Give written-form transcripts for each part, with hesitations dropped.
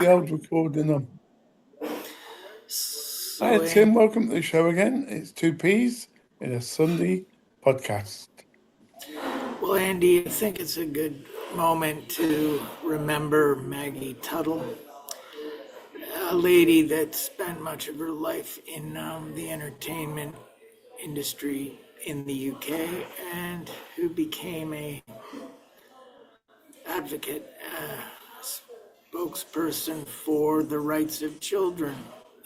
old recording on. So, Hi, Tim. Welcome to the show again. It's Two Peas in a Sunday podcast. well, Andy, I think it's a good moment to remember Maggie Tuttle, a lady that spent much of her life in the entertainment industry in the UK and who became a advocate, spokesperson for the rights of children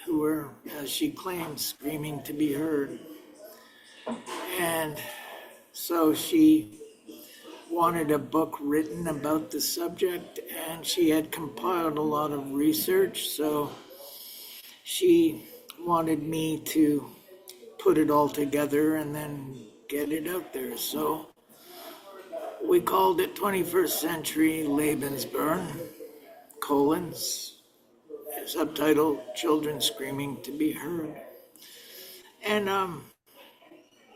who were, as she claimed, screaming to be heard. And so she wanted a book written about the subject, and she had compiled a lot of research, so she wanted me to put it all together and then get it out there. So we called it 21st Century Lebensborn, subtitle Children Screaming to Be Heard. And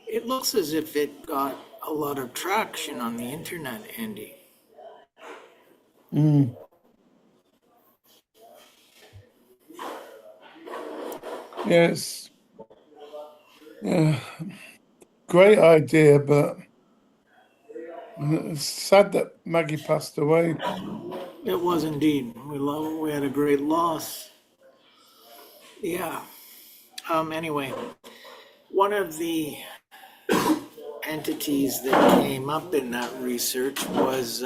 it looks as if it got a lot of traction on the internet, Andy. Yes. Yeah. Great idea, but it's sad that Maggie passed away. It was indeed. We had a great loss. Yeah. Anyway, one of the entities that came up in that research was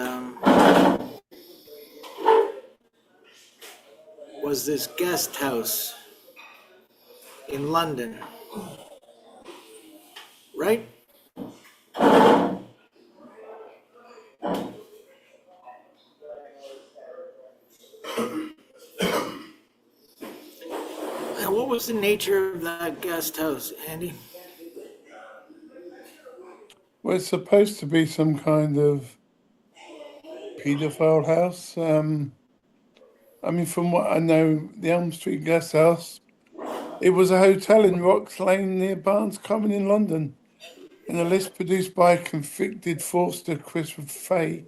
this guest house in London, right? And what was the nature of that guest house, Andy? Well, it's supposed to be some kind of paedophile house. From what I know, the Elm St Guest House, it was a hotel in Rocks Lane near Barnes Common in London. In a list produced by convicted fraudster Christopher Fay,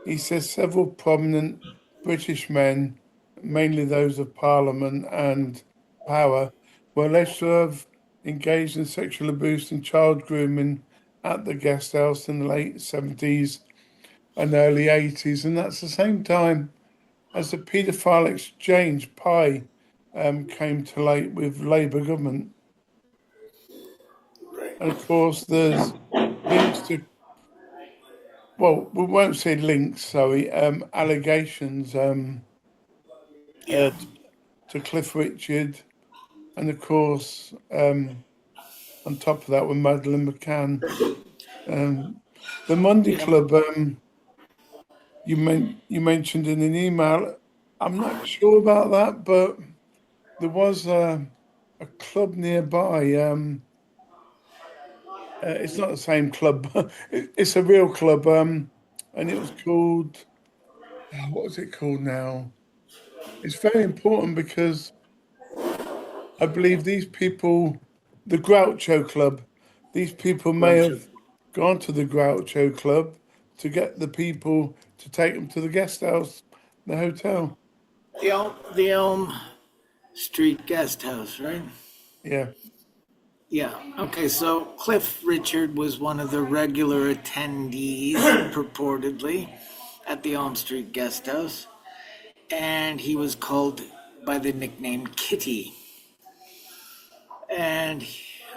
he says several prominent British men, mainly those of Parliament and power, were alleged to have engaged in sexual abuse and child grooming at the guest house in the late 70s and early 80s. And that's the same time as the paedophile exchange pie came to light with Labour government. And of course, there's links to, well, we won't say links, sorry, allegations Yeah. to Cliff Richard. And of course, on top of that, with Madeleine McCann. The Monday Club, you mentioned in an email, I'm not sure about that, but there was a club nearby. It's not the same club. It's a real club, and it was called. What was it called now? It's very important because I believe these people, the Groucho Club, these people may have gone to the Groucho Club to get the people to take them to the guest house, the hotel. The Elm Street Guest House, right? Yeah. Yeah. Okay. So Cliff Richard was one of the regular attendees, purportedly, at the Elm Street Guest House, and he was called by the nickname Kitty. And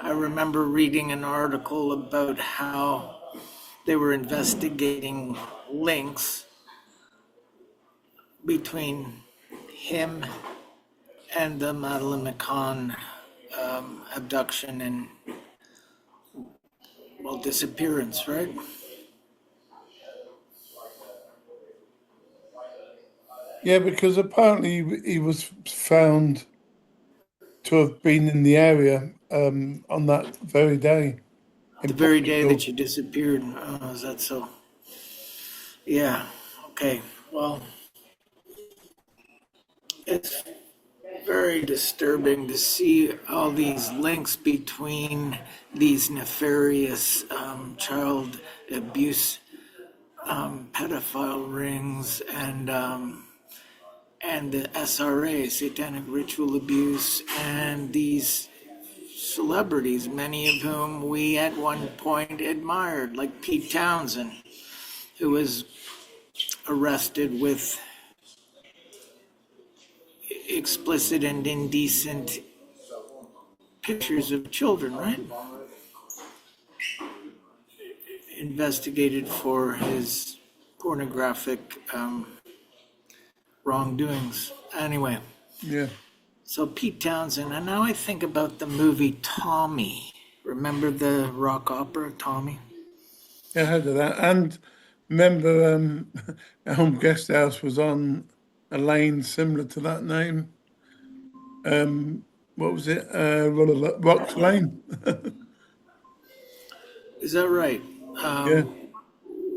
I remember reading an article about how they were investigating links between him and the Madeleine McCann abduction and, well, disappearance, right? Yeah, because apparently he was found to have been in the area on that very day. The very day that she disappeared. Is that so? Yeah. Okay. Well, it's very disturbing to see all these links between these nefarious child abuse pedophile rings and and the SRA, satanic ritual abuse, and these celebrities, many of whom we at one point admired, like Pete Townsend, who was arrested with explicit and indecent pictures of children, right? Investigated for his pornographic wrongdoings. Anyway, Yeah. so Pete Townsend, and now I think about the movie Tommy. Remember the rock opera Tommy? Yeah, I heard of that. And remember, Elm Guest House was on a lane similar to that name. What was it? Rocks Lane. Is that right? Yeah.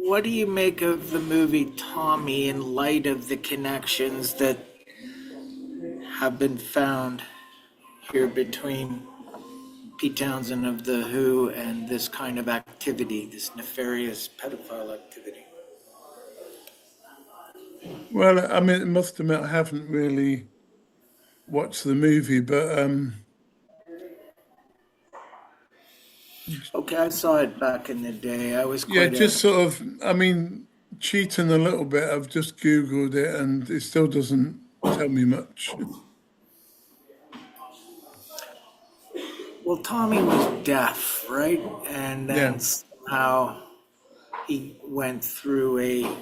What do you make of the movie Tommy in light of the connections that have been found here between Pete Townsend of The Who and this kind of activity, this nefarious pedophile activity? Well, I mean, I must admit, I haven't really watched the movie, but Okay, I saw it back in the day. I was yeah, quite just a sort of, I mean, cheating a little bit. I've just Googled it and it still doesn't tell me much. well. Tommy was deaf, right? And Yeah. then somehow he went through a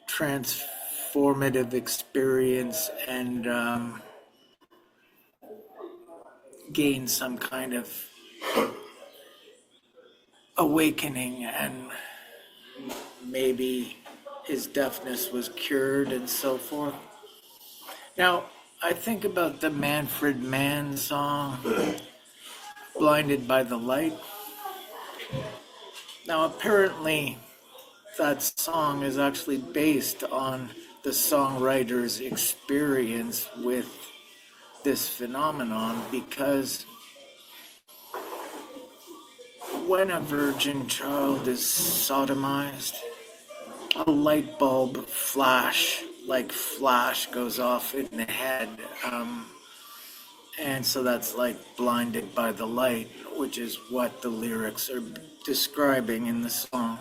transformative experience and gained some kind of awakening, and maybe his deafness was cured and so forth. Now, I think about the Manfred Mann song, Blinded by the Light. Now, apparently, that song is actually based on the songwriter's experience with this phenomenon, because when a virgin child is sodomized, a light bulb flash goes off in the head. And so that's like blinded by the light, which is what the lyrics are describing in the song.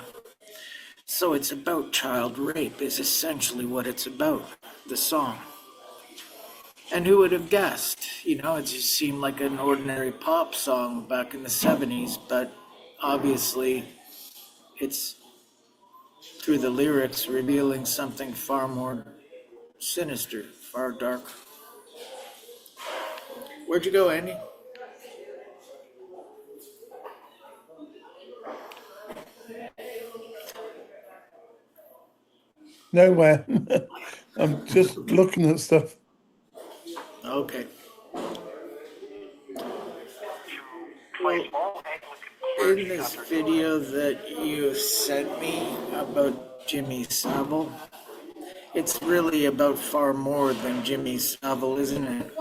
So it's about child rape, is essentially what it's about, the song. And who would have guessed? You know, it just seemed like an ordinary pop song back in the 70s, but obviously it's through the lyrics revealing something far more sinister, far darker. Where'd you go, Andy? Nowhere. I'm just looking at stuff. Okay. Well, in this video that you sent me about Jimmy Savile, it's really about far more than Jimmy Savile, isn't it?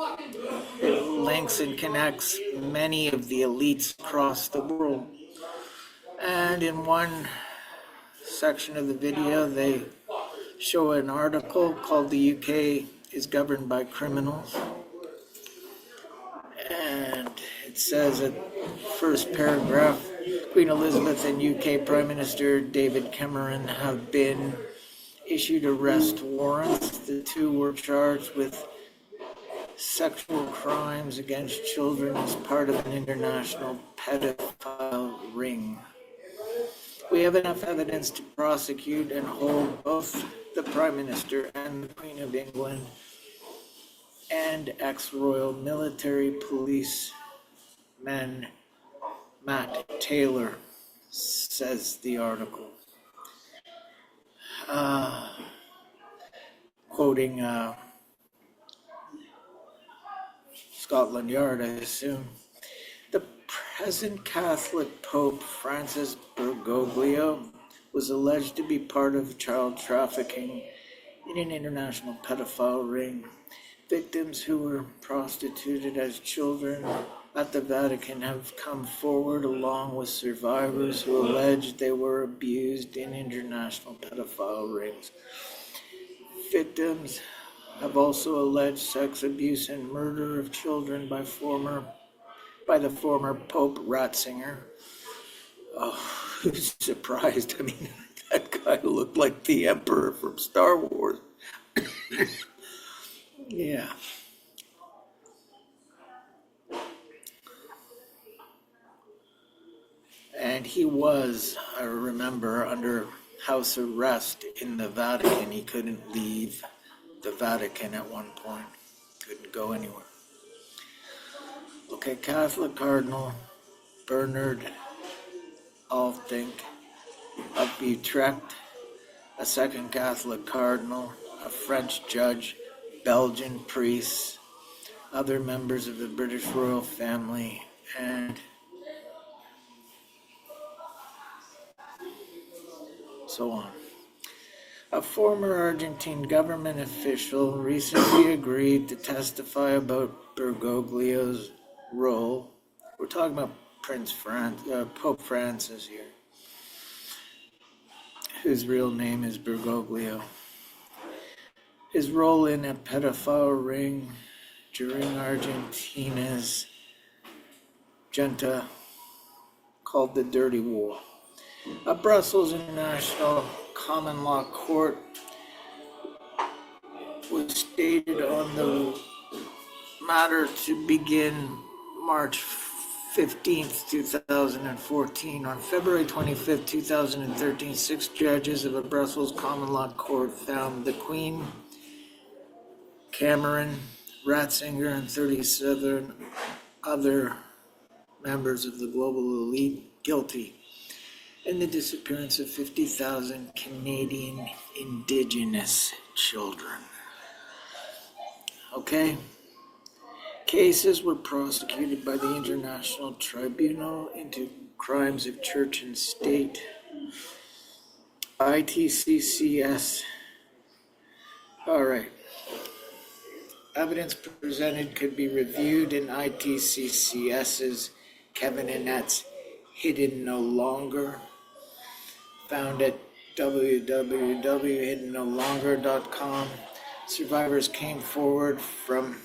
It links and connects many of the elites across the world. And in one section of the video, they show an article called "The UK is Governed by Criminals." And it says at first paragraph, Queen Elizabeth and UK Prime Minister David Cameron have been issued arrest warrants. The two were charged with sexual crimes against children as part of an international pedophile ring. We have enough evidence to prosecute and hold both the Prime Minister and the Queen of England and ex-Royal Military Policeman Matt Taylor, says the article. Quoting Scotland Yard, I assume. The present Catholic Pope Francis Bergoglio was alleged to be part of child trafficking in an international pedophile ring. Victims who were prostituted as children at the Vatican have come forward, along with survivors who allege they were abused in international pedophile rings. Victims have also alleged sex abuse and murder of children by the former Pope Ratzinger. Oh, who's surprised? I mean, that guy looked like the Emperor from Star Wars. Yeah. And he was, I remember, under house arrest in the Vatican. He couldn't leave the Vatican at one point, couldn't go anywhere. Okay, Catholic Cardinal Bernard Althink of Utrecht, a second Catholic cardinal, a French judge, Belgian priests, other members of the British royal family, and so on. A former Argentine government official recently agreed to testify about Bergoglio's role. We're talking about Pope Francis here, whose real name is Bergoglio. His role in a pedophile ring during Argentina's junta called the Dirty War. A Brussels International Common Law Court was stated on the matter to begin March 15th, 2014. On February 25th, 2013, 6 judges of a Brussels Common Law Court found the Queen, Cameron, Ratzinger, and 37 other members of the global elite guilty in the disappearance of 50,000 Canadian Indigenous children. Okay? Cases were prosecuted by the International Tribunal into Crimes of Church and State, ITCCS. All right. Evidence presented could be reviewed in ITCCS's Kevin Annette's Hidden No Longer, found at www.hiddennolonger.com. Survivors came forward from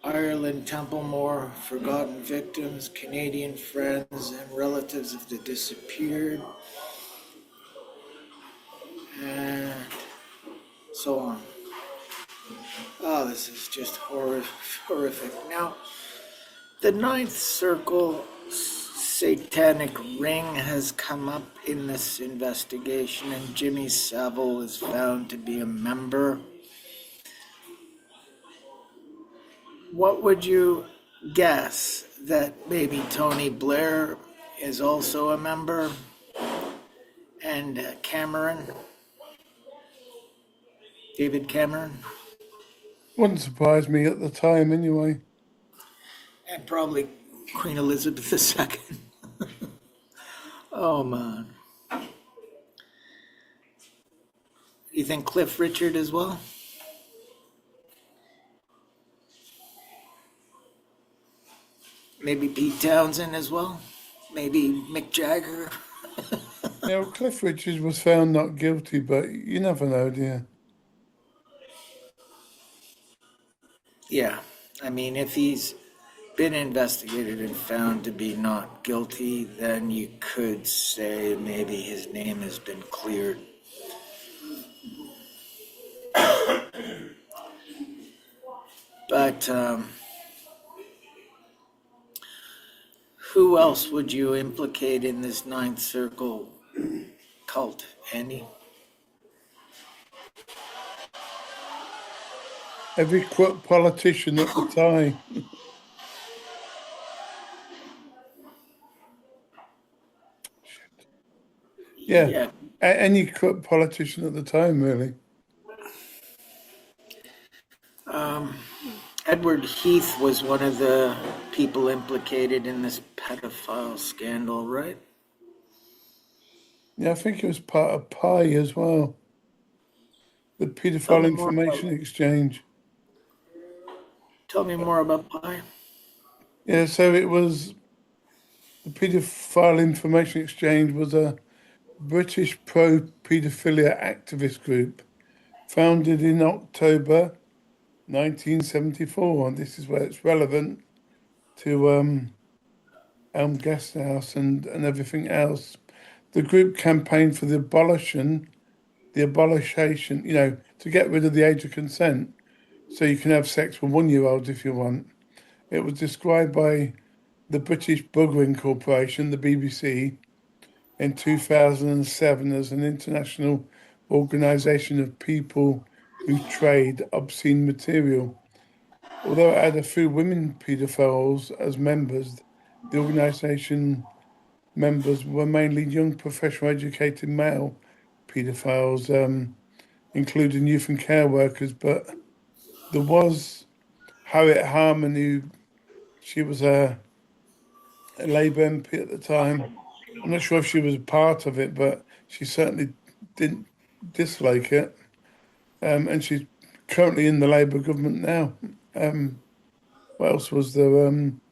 Ireland, Templemore, forgotten victims, Canadian friends, and relatives of the disappeared, and so on. Oh, this is just horrific. Now, the Ninth Circle satanic ring has come up in this investigation, and Jimmy Savile is found to be a member. What would you guess? That maybe Tony Blair is also a member? And Cameron? David Cameron? Wouldn't surprise me at the time anyway. And probably Queen Elizabeth II. Oh, man. You think Cliff Richard as well? Maybe Pete Townsend as well? Maybe Mick Jagger? Now, Cliff Richards was found not guilty, but you never know, do you? Yeah. I mean, if he's been investigated and found to be not guilty, then you could say maybe his name has been cleared. But who else would you implicate in this Ninth Circle cult, Andy? Every corrupt politician at the time. Yeah. Any corrupt politician at the time, really. Edward Heath was one of the people implicated in this pedophile scandal, right? Yeah, I think it was part of PI as well. The Paedophile Information Exchange. Tell me more about PI. Yeah, so it was the Paedophile Information Exchange was a British pro-paedophilia activist group founded in October 1974. And this is where it's relevant to Elm Guest House and everything else. The group campaigned for the abolishation, to get rid of the age of consent so you can have sex with 1 year olds if you want. It was described by the British Buggering Corporation, the BBC, in 2007 as an international organisation of people who trade obscene material. Although it had a few women paedophiles as members, the organisation members were mainly young, professional, educated male paedophiles, including youth and care workers. But there was Harriet Harman, she was a Labour MP at the time. I'm not sure if she was a part of it, but she certainly didn't dislike it. And she's currently in the Labour government now. What else was there? So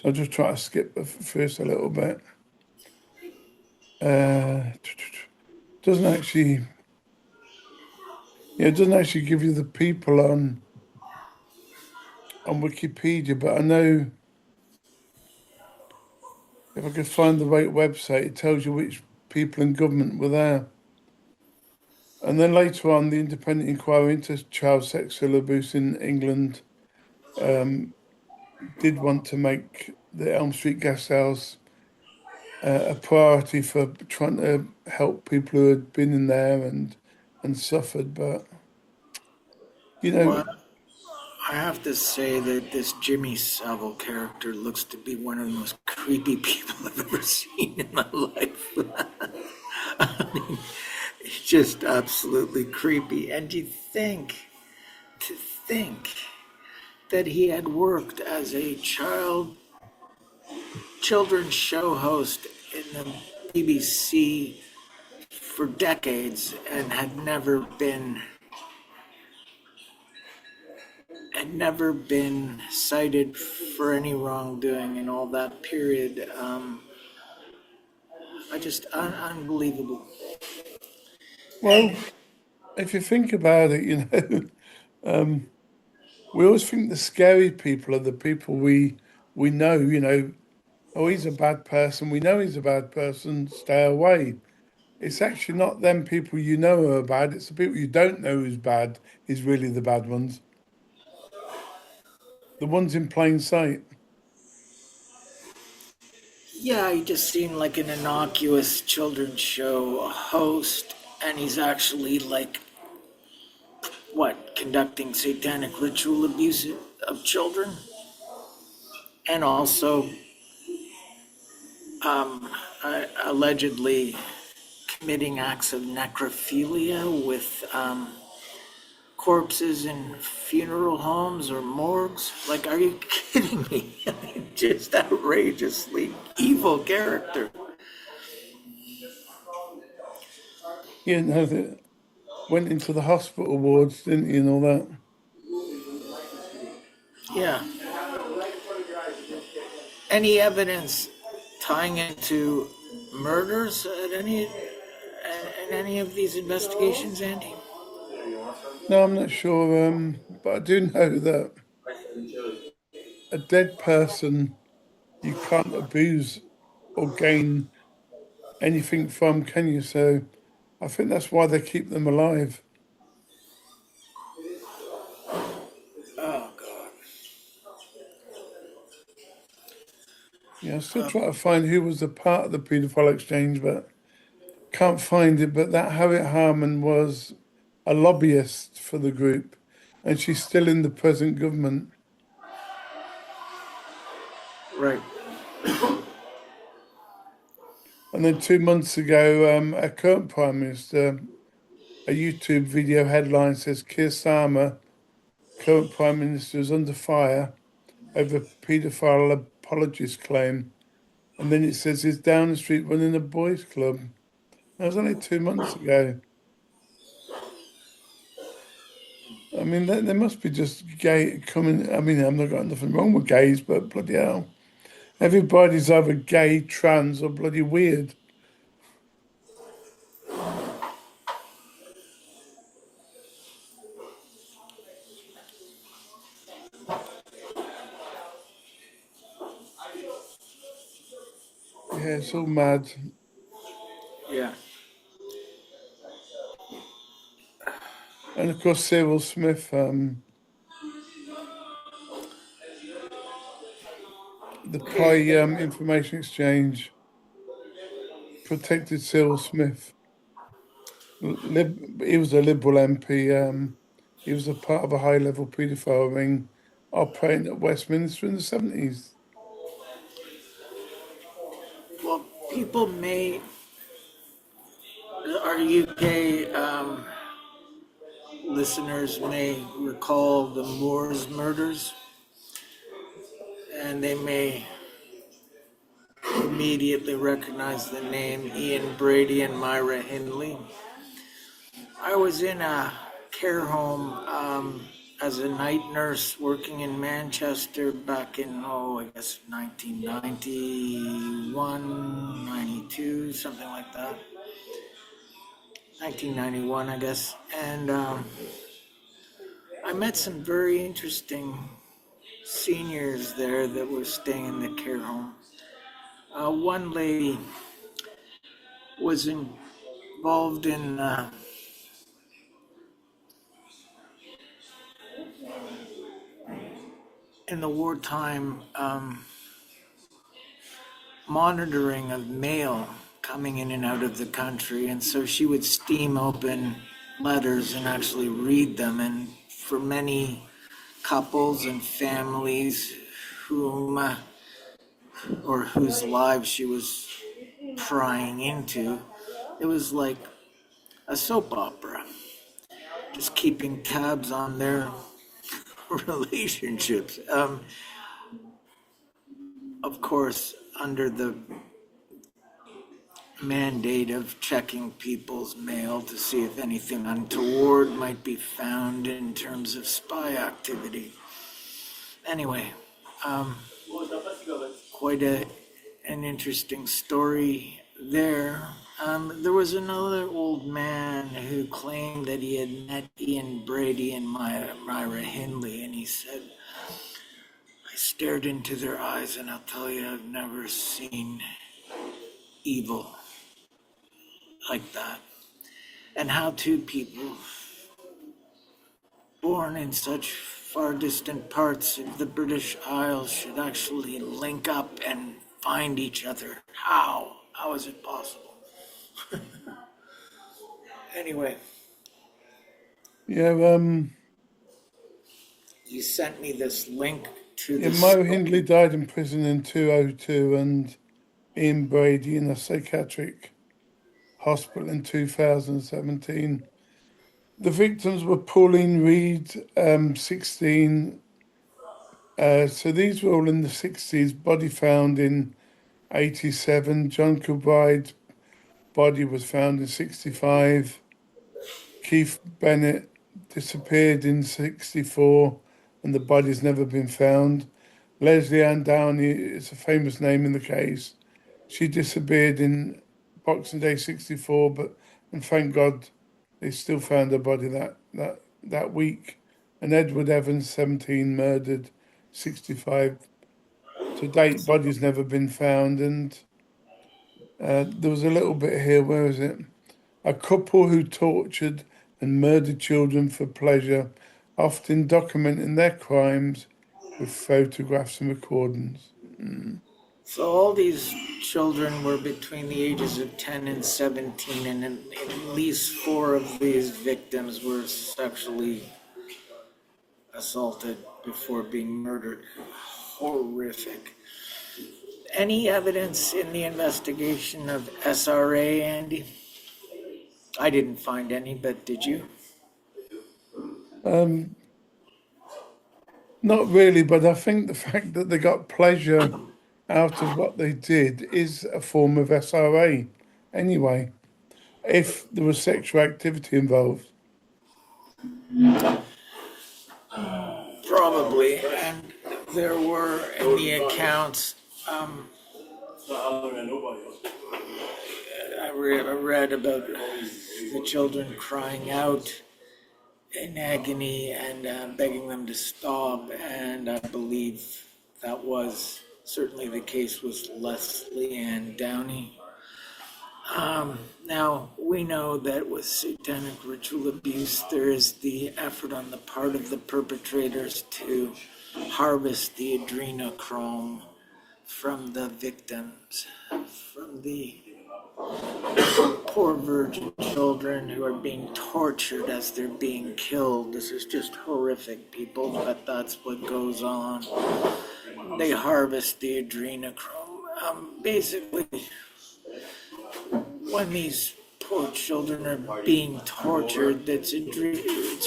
I'll just try to skip the first a little bit. Doesn't actually, it doesn't actually give you the people on Wikipedia, but I know if I could find the right website, it tells you which people in government were there. And then later on, the independent inquiry into child sexual abuse in England did want to make the Elm Street Guest House a priority for trying to help people who had been in there and suffered. But Well, I have to say that this Jimmy Savile character looks to be one of the most creepy people I've ever seen in my life. I mean, it's just absolutely creepy. And to think that he had worked as a children's show host in the BBC for decades and had never been cited for any wrongdoing in all that period. Unbelievable. well, if you think about it, we always think the scary people are the people we know. Oh, he's a bad person. We know he's a bad person. Stay away. It's actually not them people you know are bad. It's the people you don't know who's bad is really the bad ones. The ones in plain sight. Yeah, he just seemed like an innocuous children's show host, and he's actually like conducting satanic ritual abuse of children, and also allegedly committing acts of necrophilia with corpses in funeral homes or morgues. Like, are you kidding me? I mean, just outrageously evil character. That went into the hospital wards, didn't you, and all that? Yeah. Any evidence tying into murders in any of these investigations, Andy? No, I'm not sure, but I do know that a dead person you can't abuse or gain anything from, can you? So I think that's why they keep them alive. Oh God. Yeah, I still try to find who was a part of the paedophile exchange, but can't find it. But that Harriet Harman was a lobbyist for the group, and she's still in the present government. Right. And then 2 months ago, our current Prime Minister, a YouTube video headline says Keir Starmer, current Prime Minister, is under fire over paedophile apologist claim. And then it says he's down the street running a boys' club. That was only 2 months ago. I mean, there must be just gay coming. I mean, I've not got nothing wrong with gays, but bloody hell. Everybody's either gay, trans, or bloody weird. Yeah, it's all mad. Yeah. And of course, Cyril Smith, the Okay. Pi Information Exchange protected Cyril Smith. He was a Liberal MP. He was a part of a high-level paedophile ring operating at Westminster in the 70s. Well, people may, our UK listeners may recall the Moors murders, and they may immediately recognize the name Ian Brady and Myra Hindley. I was in a care home as a night nurse working in Manchester back in, I guess 1991, 92, something like that. 1991, I guess. And I met some very interesting seniors there that were staying in the care home. One lady was involved in the wartime monitoring of mail coming in and out of the country, and so she would steam open letters and actually read them. And for many couples and families whose lives she was prying into, it was like a soap opera, just keeping tabs on their relationships. Of course, under the mandate of checking people's mail to see if anything untoward might be found in terms of spy activity. Anyway, quite an interesting story there. There was another old man who claimed that he had met Ian Brady and Myra Hindley, and he said, I stared into their eyes, and I'll tell you, I've never seen evil like that. And how two people born in such far distant parts of the British Isles should actually link up and find each other. How? How is it possible? Anyway, Yeah, you sent me this link to yeah, this. Mo Hindley died in prison in 2002 and Ian Brady in a psychiatric hospital in 2017. The victims were Pauline Reed, 16. So these were all in the 60s. Body found in 87. John Kilbride's body was found in 65. Keith Bennett disappeared in 64 and the body's never been found. Leslie Ann Downey is a famous name in the case. She disappeared in Boxing Day 64, and thank God they still found her body that week. And Edward Evans, 17, murdered, 65. To date, body's never been found. And there was a little bit here, where is it? A couple who tortured and murdered children for pleasure, often documenting their crimes with photographs and recordings. So all these children were between the ages of 10 and 17, and at least 4 of these victims were sexually assaulted before being murdered. Horrific. Any evidence in the investigation of SRA, Andy? I didn't find any, but did you? Not really, but I think the fact that they got pleasure out of what they did is a form of SRA anyway, if there was sexual activity involved. Probably. And there were in the accounts, I read about the children crying out in agony and begging them to stop, and I believe that was certainly the case with Leslie Ann Downey. Now, we know that with satanic ritual abuse, there is the effort on the part of the perpetrators to harvest the adrenochrome from the victims, from the poor virgin children who are being tortured as they're being killed. This is just horrific, people, but that's what goes on. They harvest the adrenochrome. Basically, when these poor children are being tortured, it's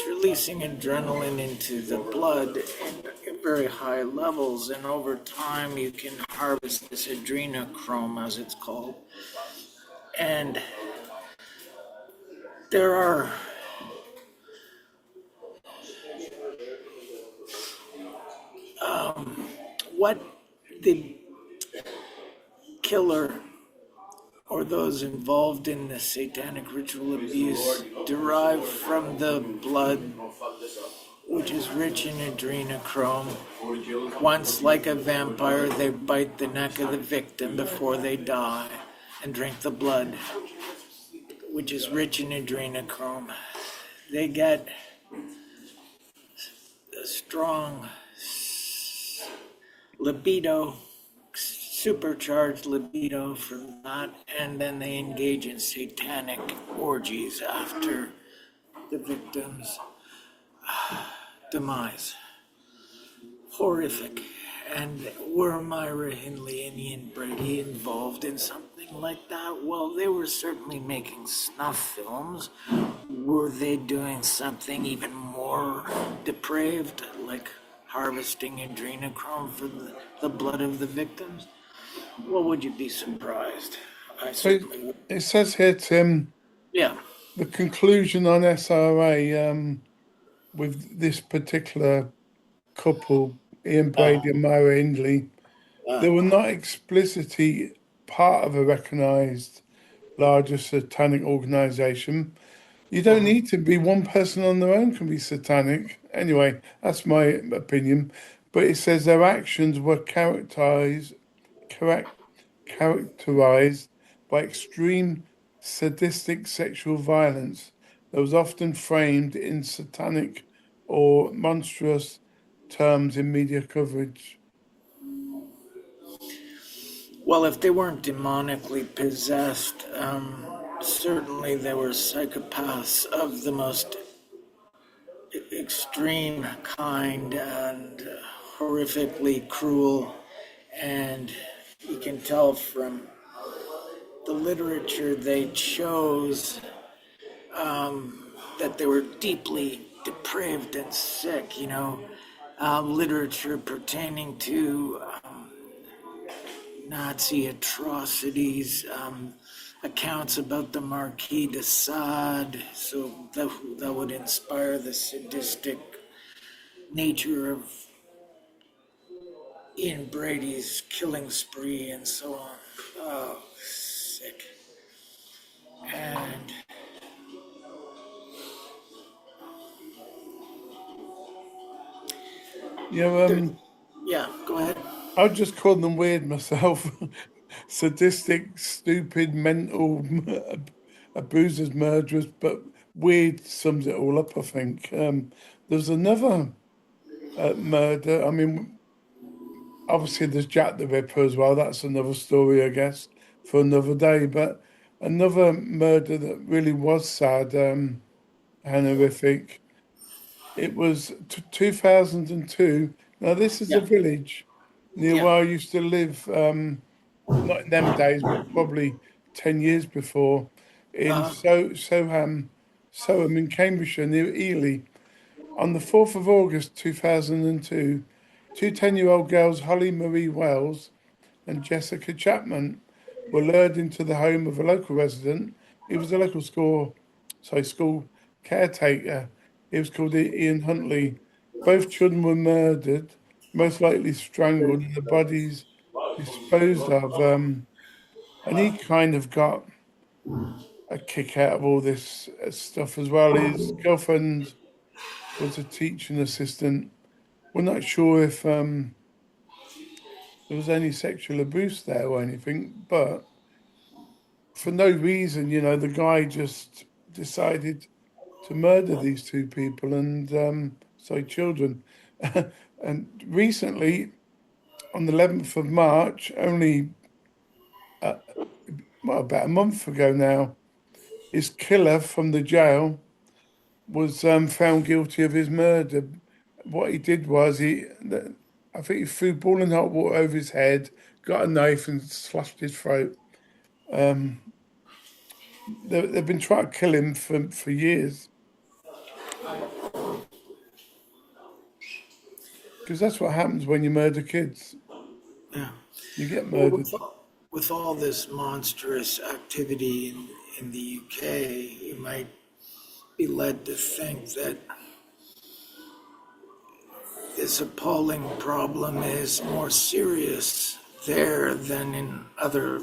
releasing adrenaline into the blood at very high levels, and over time you can harvest this adrenochrome, as it's called. And there are what the killer or those involved in the satanic ritual abuse derive from the blood, which is rich in adrenochrome. Once, like a vampire, they bite the neck of the victim before they die and drink the blood, which is rich in adrenochrome. They get a strong libido, supercharged libido from that, and then they engage in satanic orgies after the victim's demise. Horrific. And were Myra Hindley and Ian Brady involved in something like that? Well, they were certainly making snuff films. Were they doing something even more depraved, like harvesting adrenochrome from the blood of the victims? Well, would you be surprised? I So certainly would. it says here, Tim, Yeah. the conclusion on SRA with this particular couple, Ian Brady and Myra Hindley, they were not explicitly part of a recognised larger satanic organisation. You don't need to be one person on their own can be satanic. Anyway, that's my opinion. But it says their actions were characterized by extreme sadistic sexual violence that was often framed in satanic or monstrous terms in media coverage. Well, if they weren't demonically possessed, certainly they were psychopaths of the most extreme kind and horrifically cruel. And you can tell from the literature they chose that they were deeply depraved and sick, literature pertaining to Nazi atrocities, accounts about the Marquis de Sade, so that would inspire the sadistic nature of Ian Brady's killing spree and so on. Oh, sick. And yeah, go ahead. I'd just call them weird myself. Sadistic, stupid, mental, abusers, murderers, but weird sums it all up, I think. There's another murder. I mean, obviously there's Jack the Ripper as well. That's another story, I guess, for another day. But another murder that really was sad and horrific. It was 2002. Now, this is a Yeah, village near yeah. where I used to live, not in them days, but probably 10 years before, in Soham in Cambridgeshire, near Ely. On the 4th of August 2002, two 10-year-old girls, Holly Marie Wells and Jessica Chapman, were lured into the home of a local resident. He was a local school caretaker. He was called Ian Huntley. Both children were murdered, most likely strangled, and the bodies disposed of. And he kind of got a kick out of all this stuff as well. His girlfriend was a teaching assistant. We're not sure if there was any sexual abuse there or anything, but for no reason, the guy just decided to murder these two people and sorry, children. And recently, on the 11th of March, only about a month ago now, his killer from the jail was found guilty of his murder. What he did was I think he threw boiling hot water over his head, got a knife and slashed his throat. They've been trying to kill him for years because that's what happens when you murder kids. Yeah. You get Well, murdered. with all this monstrous activity in the UK, you might be led to think that this appalling problem is more serious there than in other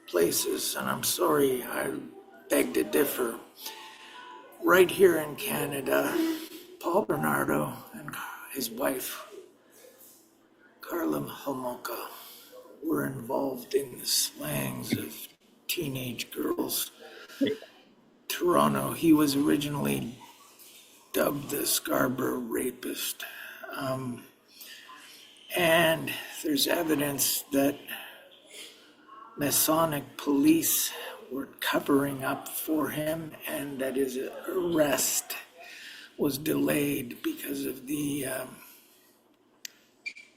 places. And I'm sorry, I beg to differ. Right here in Canada, Paul Bernardo and his wife, Carla Homolka, were involved in the slayings of teenage girls. Toronto, he was originally dubbed the Scarborough Rapist. And there's evidence that Masonic police were covering up for him and that his arrest was delayed because of the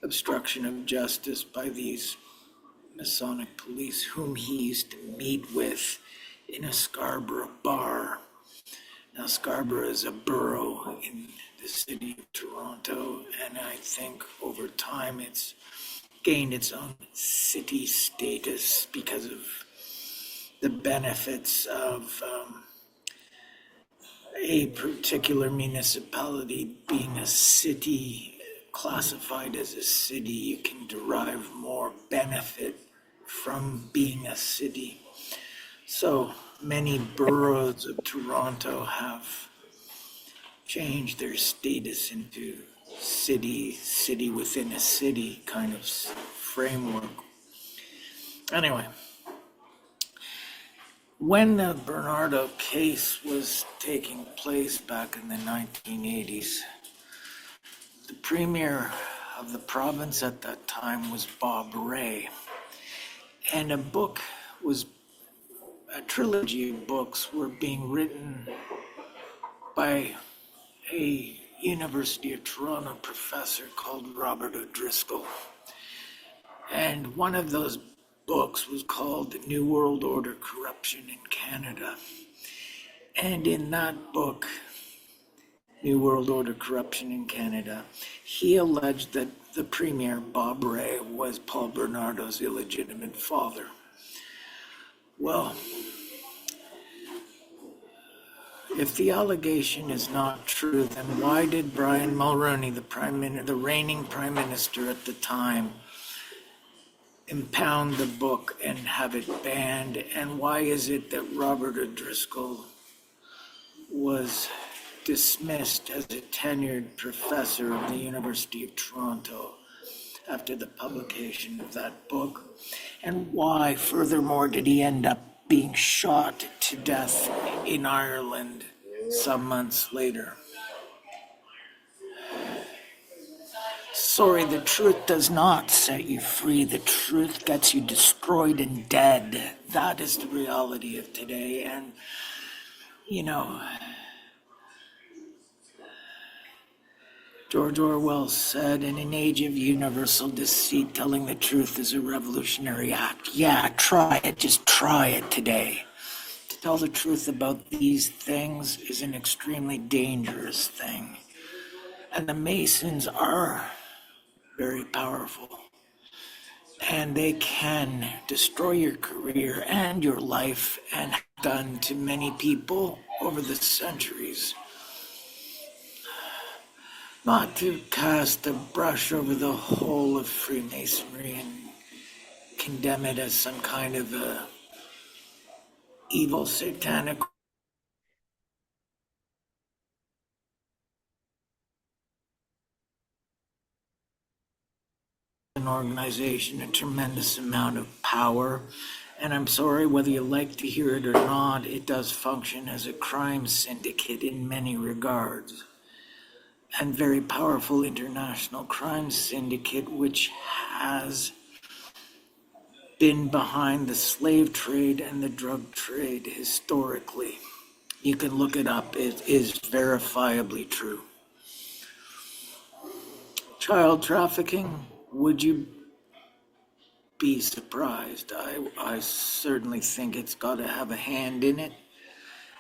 obstruction of justice by these Masonic police whom he used to meet with in a Scarborough bar. Now, Scarborough is a borough in the city of Toronto, and I think over time it's gained its own city status because of the benefits of a particular municipality being a city, classified as a city. You can derive more benefit from being a city. So many boroughs of Toronto have changed their status into city within a city kind of framework. Anyway, when the Bernardo case was taking place back in the 1980s, the premier of the province at that time was Bob Rae, and a trilogy of books were being written by a University of Toronto professor called Robert O'Driscoll. And one of those books was called New World Order Corruption in Canada. And in that book, New World Order Corruption in Canada, he alleged that the premier, Bob Rae, was Paul Bernardo's illegitimate father. Well, if the allegation is not true, then why did Brian Mulroney, the reigning prime minister at the time, impound the book and have it banned? And why is it that Robert O'Driscoll was dismissed as a tenured professor of the University of Toronto after the publication of that book? And why, furthermore, did he end up being shot to death in Ireland some months later? Sorry, the truth does not set you free. The truth gets you destroyed and dead. That is the reality of today. And, George Orwell said, in an age of universal deceit, telling the truth is a revolutionary act. Yeah, try it. Just try it today. To tell the truth about these things is an extremely dangerous thing. And the Masons are very powerful. And they can destroy your career and your life, and have done to many people over the centuries. Not to cast a brush over the whole of Freemasonry and condemn it as some kind of a evil satanic an organization a tremendous amount of power. And I'm sorry, whether you like to hear it or not, it does function as a crime syndicate in many regards. And very powerful international crime syndicate, which has been behind the slave trade and the drug trade historically. You can look it up, it is verifiably true. Child trafficking, would you be surprised? I certainly think it's got to have a hand in it.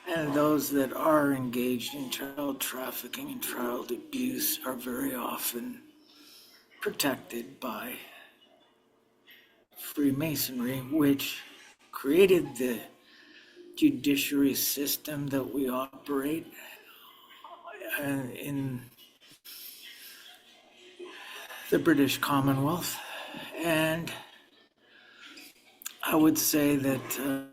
And those that are engaged in child trafficking and child abuse are very often protected by Freemasonry, which created the judiciary system that we operate in the British Commonwealth. And I would say that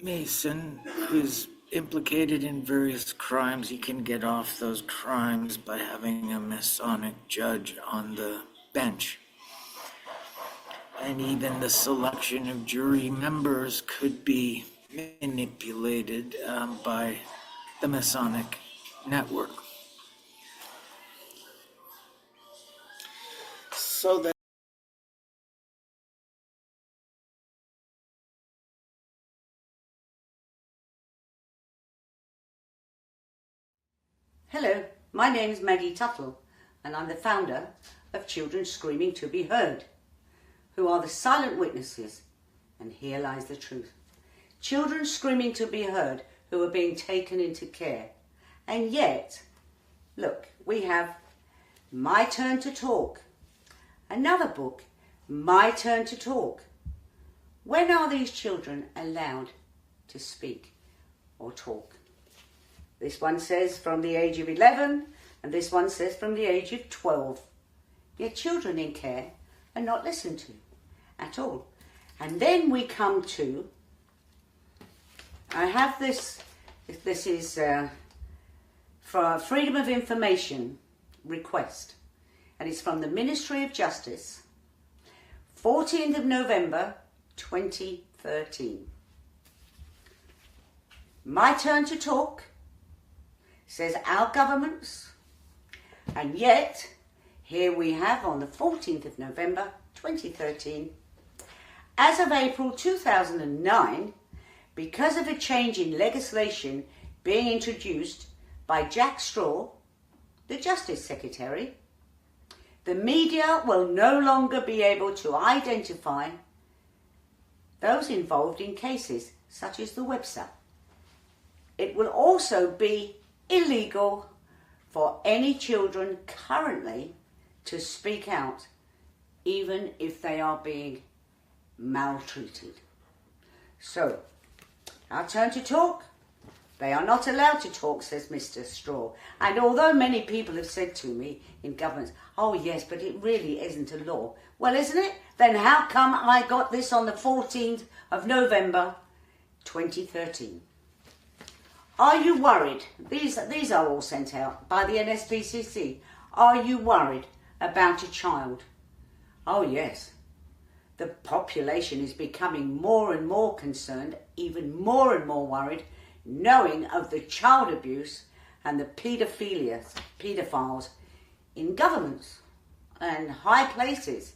Mason, who's implicated in various crimes, he can get off those crimes by having a Masonic judge on the bench. And even the selection of jury members could be manipulated by the Masonic network. So that Hello, my name is Maggie Tuttle and I'm the founder of Children Screaming to be Heard, who are the silent witnesses, and here lies the truth. Children screaming to be heard who are being taken into care. And yet, look, we have My Turn to Talk, another book, My Turn to Talk. When are these children allowed to speak or talk? This one says from the age of 11, and this one says from the age of 12. Yet children in care are not listened to at all. And then we come to, I have this is for a Freedom of Information request, and it's from the Ministry of Justice, 14th of November, 2013. My Turn to Talk says our governments, and yet here we have on the 14th of November 2013, as of April 2009, because of a change in legislation being introduced by Jack Straw, the Justice Secretary, the media will no longer be able to identify those involved in cases such as the website. It will also be illegal for any children currently to speak out, even if they are being maltreated. So, our turn to talk. They are not allowed to talk, says Mr. Straw. And although many people have said to me in governments, oh yes, but it really isn't a law. Well, isn't it? Then how come I got this on the 14th of November 2013? Are you worried? These are all sent out by the NSPCC. Are you worried about a child? Oh yes. The population is becoming more and more concerned, even more and more worried, knowing of the child abuse and the paedophiles in governments and high places.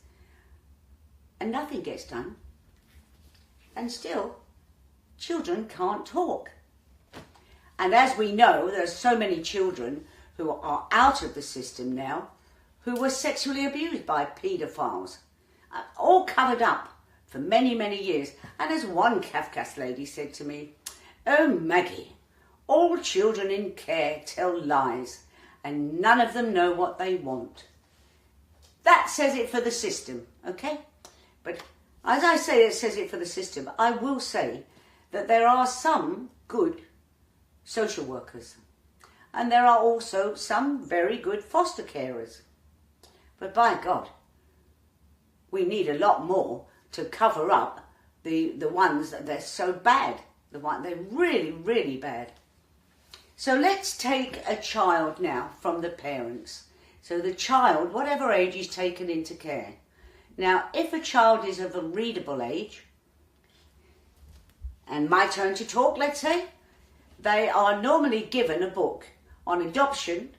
And nothing gets done. And still, children can't talk. And as we know, there are so many children who are out of the system now who were sexually abused by paedophiles, all covered up for many, many years. And as one Kafkas lady said to me, oh Maggie, all children in care tell lies and none of them know what they want. That says it for the system, okay? But as I say it says it for the system, I will say that there are some good social workers, and there are also some very good foster carers. But by God, we need a lot more to cover up the ones that they're so bad, they're really, really bad. So let's take a child now from the parents. So the child, whatever age, is taken into care. Now, if a child is of a readable age, and my turn to talk, let's say, they are normally given a book on adoption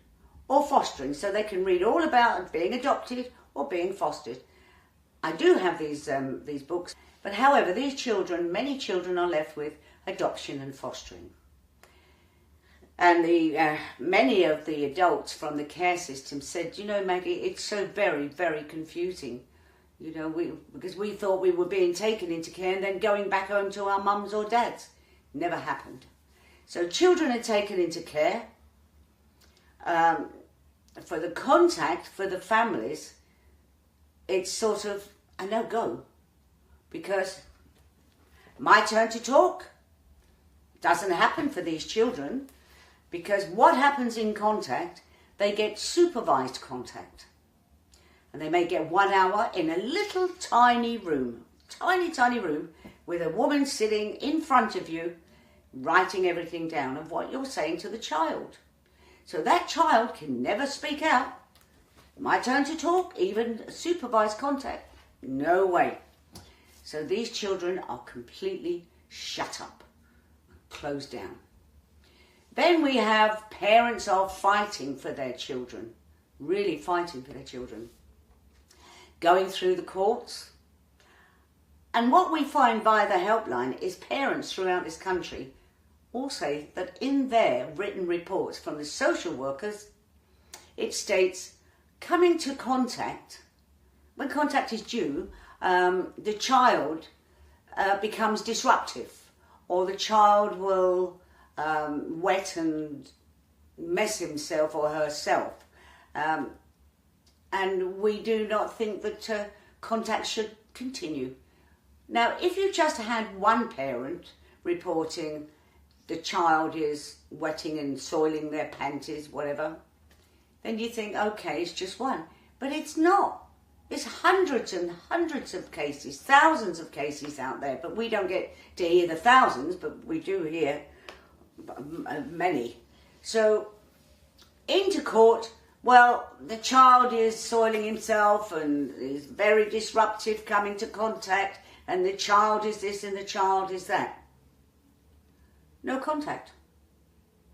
or fostering, so they can read all about being adopted or being fostered. I do have these books, but however, many children are left with adoption and fostering. And many of the adults from the care system said, you know, Maggie, it's so very, very confusing. You know, because we thought we were being taken into care and then going back home to our mums or dads. Never happened. So children are taken into care. For the contact, for the families, it's sort of a no-go. Because my turn to talk doesn't happen for these children. Because what happens in contact, they get supervised contact. And they may get 1 hour in a little tiny room, tiny room, with a woman sitting in front of you, writing everything down of what you're saying to the child. So that child can never speak out. My turn to talk, even supervised contact, no way. So these children are completely shut up, closed down. Then we have parents are fighting for their children, really fighting for their children, going through the courts. And what we find via the helpline is parents throughout this country all say that in their written reports from the social workers, it states coming to contact, when contact is due, the child becomes disruptive, or the child will wet and mess himself or herself. And we do not think that contact should continue. Now, if you just had one parent reporting the child is wetting and soiling their panties, whatever, then you think, okay, it's just one. But it's not. It's hundreds and hundreds of cases, thousands of cases out there, but we don't get to hear the thousands, but we do hear many. So, into court, well, the child is soiling himself and is very disruptive coming to contact, and the child is this and the child is that. No contact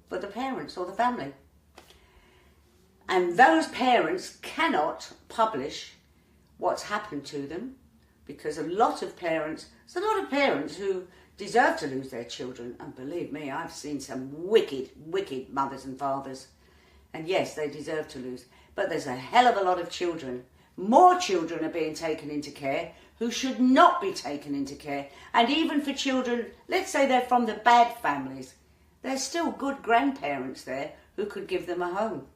for the parents or the family. And those parents cannot publish what's happened to them, because there's a lot of parents who deserve to lose their children. And believe me, I've seen some wicked, wicked mothers and fathers. And yes, they deserve to lose. But there's a hell of a lot of children. More children are being taken into care who should not be taken into care. And even for children, let's say they're from the bad families, there's still good grandparents there who could give them a home.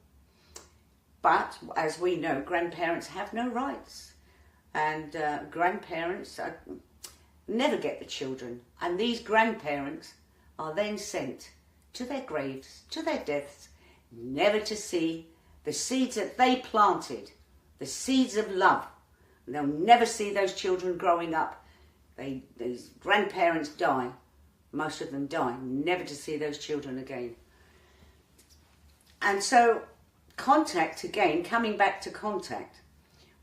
But, as we know, grandparents have no rights. And grandparents never get the children. And these grandparents are then sent to their graves, to their deaths, never to see the seeds that they planted, the seeds of love. And they'll never see those children growing up. These grandparents die. Most of them die, never to see those children again. And so, contact again, coming back to contact.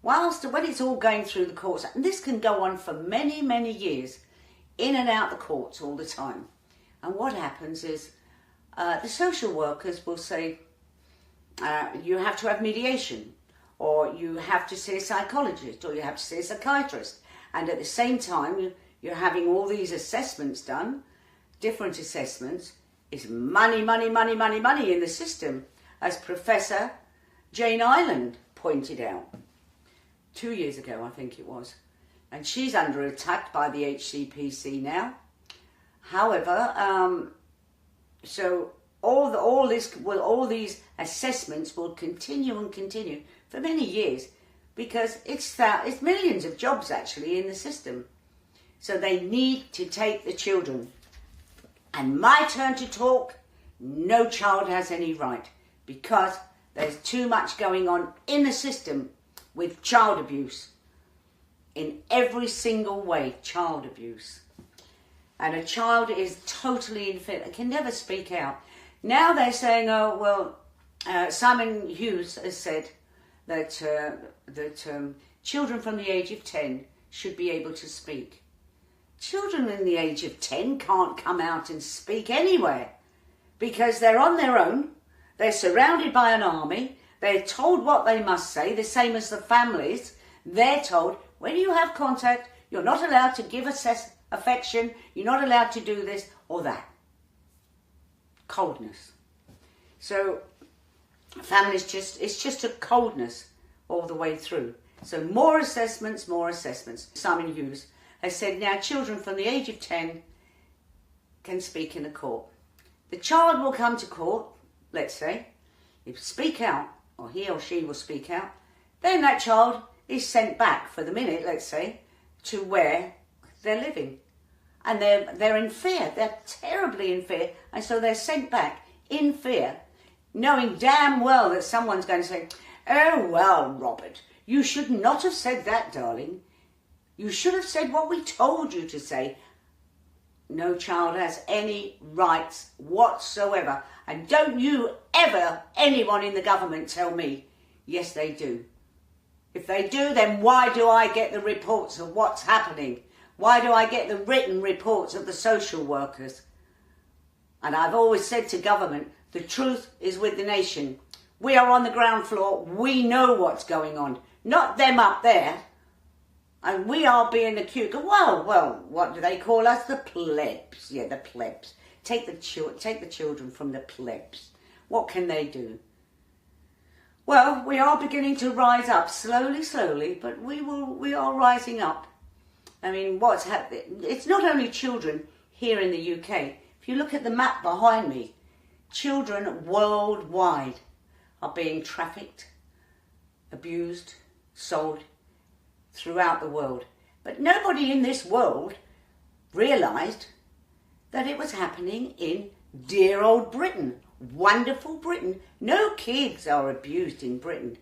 When it's all going through the courts, and this can go on for many, many years, in and out the courts all the time. And what happens is, the social workers will say, you have to have mediation, or you have to see a psychologist, or you have to see a psychiatrist. And at the same time, you're having all these assessments done, different assessments. It's money, money, money, money, money in the system, as Professor Jane Ireland pointed out 2 years ago, I think it was. And she's under attack by the HCPC now. However, so all these assessments will continue and continue for many years, because it's millions of jobs actually in the system. So they need to take the children. And my turn to talk, no child has any right, because there's too much going on in the system with child abuse. In every single way, child abuse. And a child is totally infant, can never speak out. Now they're saying, oh, well, Simon Hughes has said that, children from the age of 10 should be able to speak. Children in the age of 10 can't come out and speak anywhere because they're on their own, they're surrounded by an army, they're told what they must say, the same as the families. They're told, when you have contact, you're not allowed to give affection, you're not allowed to do this or that. Coldness. So families it's just a coldness all the way through. So more assessments. Simon Hughes has said now children from the age of 10 can speak in a court. The child will come to court, let's say, speak out, or he or she will speak out, then that child is sent back for the minute, let's say, to where they're living. And they're in fear, they're terribly in fear, and so they're sent back in fear, knowing damn well that someone's going to say, oh well, Robert, you should not have said that, darling. You should have said what we told you to say. No child has any rights whatsoever. And don't you ever, anyone in the government, tell me, yes, they do. If they do, then why do I get the reports of what's happening? Why do I get the written reports of the social workers? And I've always said to government, the truth is with the nation. We are on the ground floor. We know what's going on. Not them up there. And we are being accused. Well, what do they call us? The plebs. Yeah, the plebs. Take the children from the plebs. What can they do? Well, we are beginning to rise up slowly, but we are rising up. I mean, what's happening? It's not only children here in the UK. If you look at the map behind me, children worldwide are being trafficked, abused, sold throughout the world. But nobody in this world realised that it was happening in dear old Britain. Wonderful Britain. No kids are abused in Britain.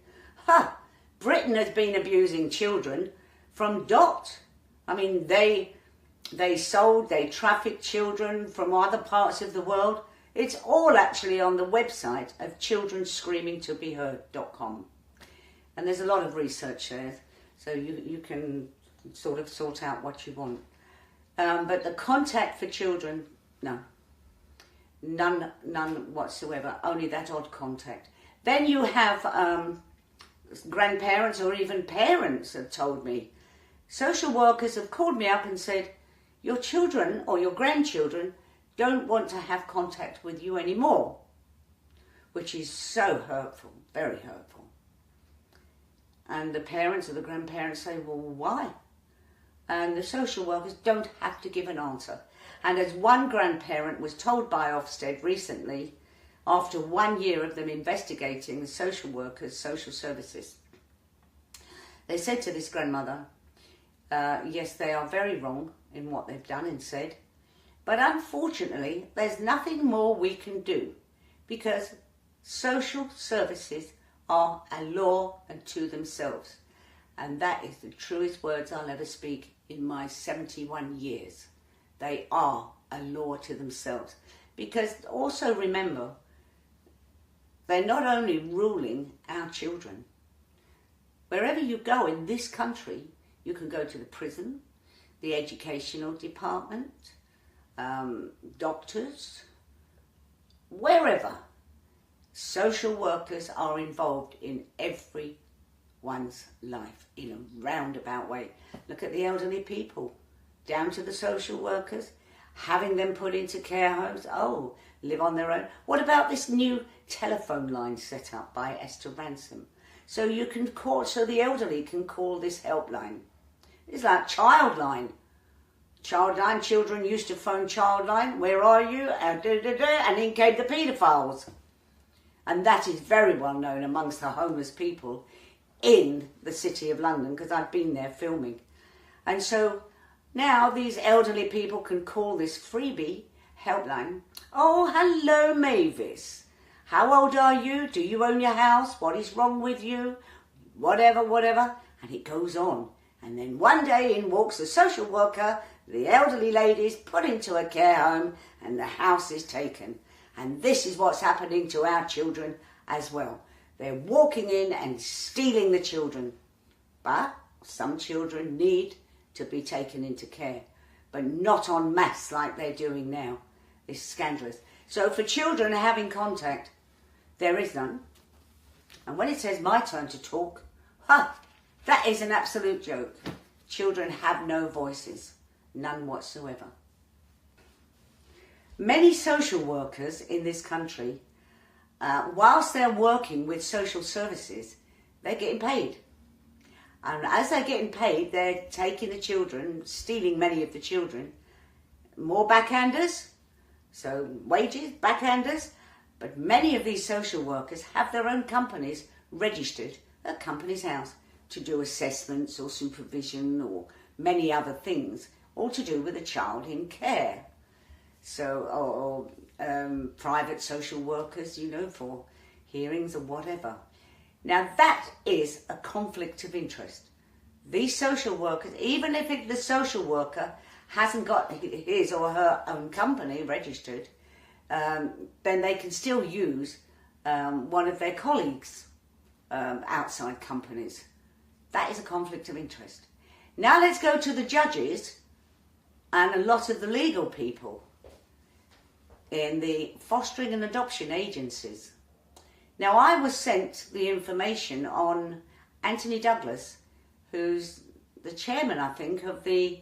Britain has been abusing children from dot. I mean, they trafficked children from other parts of the world. It's all actually on the website of childrenscreamingtobeheard.com. And there's a lot of research there, so you can sort of sort out what you want. But the contact for children, no. None whatsoever, only that odd contact. Then you have grandparents or even parents have told me. Social workers have called me up and said, your children or your grandchildren don't want to have contact with you anymore, which is so hurtful, very hurtful. And the parents or the grandparents say, well, why? And the social workers don't have to give an answer. And as one grandparent was told by Ofsted recently, after 1 year of them investigating the social workers, social services, they said to this grandmother, yes, they are very wrong in what they've done and said, but unfortunately, there's nothing more we can do because social services are a law unto themselves. And that is the truest words I'll ever speak in my 71 years. They are a law to themselves. Because also remember, they're not only ruling our children. Wherever you go in this country, you can go to the prison, the educational department, doctors, wherever. Social workers are involved in everyone's life in a roundabout way. Look at the elderly people, down to the social workers, having them put into care homes, live on their own. What about this new telephone line set up by Esther Ransom? So you can call, so the elderly can call this helpline. It's like Childline. Childline, children used to phone Childline, where are you? And in came the paedophiles. And that is very well known amongst the homeless people in the City of London, because I've been there filming. And so now these elderly people can call this freebie helpline. Oh, hello, Mavis. How old are you? Do you own your house? What is wrong with you? Whatever. And it goes on. And then one day in walks the social worker, the elderly lady's put into a care home, and the house is taken. And this is what's happening to our children as well. They're walking in and stealing the children. But some children need to be taken into care, but not en masse like they're doing now. It's scandalous. So for children having contact, there is none. And when it says my turn to talk, that is an absolute joke. Children have no voices, none whatsoever. Many social workers in this country, whilst they're working with social services, they're getting paid. And as they're getting paid, they're taking the children, stealing many of the children. More backhanders, so wages, backhanders. But many of these social workers have their own companies registered at Companies House to do assessments or supervision or many other things, all to do with a child in care. So, or private social workers, you know, for hearings or whatever. Now that is a conflict of interest. These social workers, even if the social worker hasn't got his or her own company registered, then they can still use one of their colleagues' outside companies. That is a conflict of interest. Now let's go to the judges and a lot of the legal people in the fostering and adoption agencies. Now, I was sent the information on Anthony Douglas, who's the chairman, I think, of the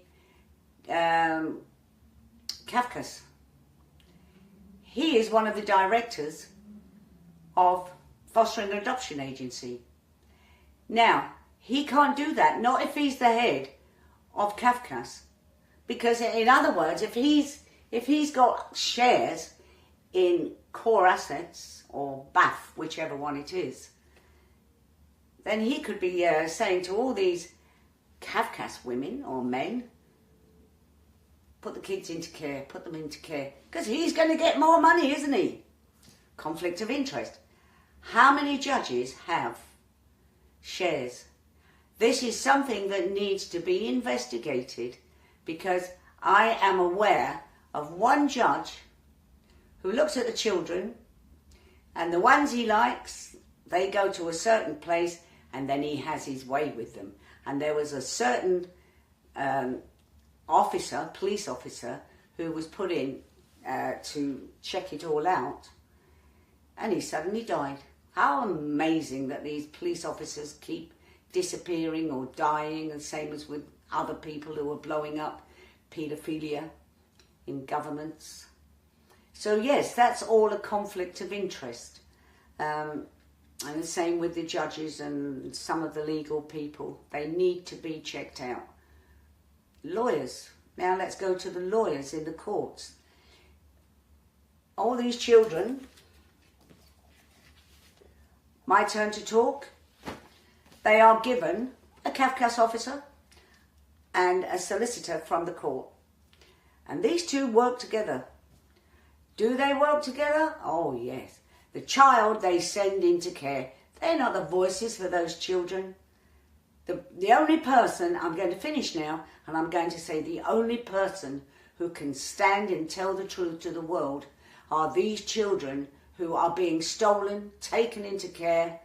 CAFCAS. He is one of the directors of Fostering and Adoption Agency. Now, he can't do that, not if he's the head of CAFCAS. Because, in other words, if he's got shares in Core Assets or BAF, whichever one it is, then he could be saying to all these CAFCAS women or men, put the kids into care, put them into care, because he's going to get more money, isn't he? Conflict of interest. How many judges have shares? This is something that needs to be investigated, because I am aware of one judge who looks at the children, and the ones he likes, they go to a certain place, and then he has his way with them. And there was a certain police officer, who was put in to check it all out, and he suddenly died. How amazing that these police officers keep disappearing or dying, and same as with other people who are blowing up paedophilia in governments. So yes, that's all a conflict of interest. And the same with the judges and some of the legal people. They need to be checked out. Lawyers. Now let's go to the lawyers in the courts. All these children, my turn to talk, they are given a CAFCAS officer and a solicitor from the court. And these two work together. Do they work together? Oh yes. The child they send into care, they're not the voices for those children. The only person, I'm going to finish now, and I'm going to say the only person who can stand and tell the truth to the world are these children who are being stolen, taken into care,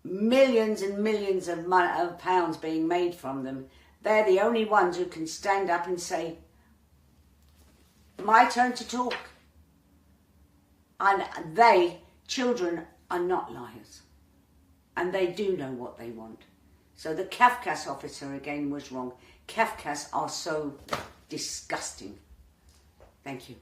millions and millions of pounds being made from them. They're the only ones who can stand up and say, my turn to talk. And children are not liars. And they do know what they want. So the CAFCAS officer again was wrong. CAFCAS are so disgusting. Thank you.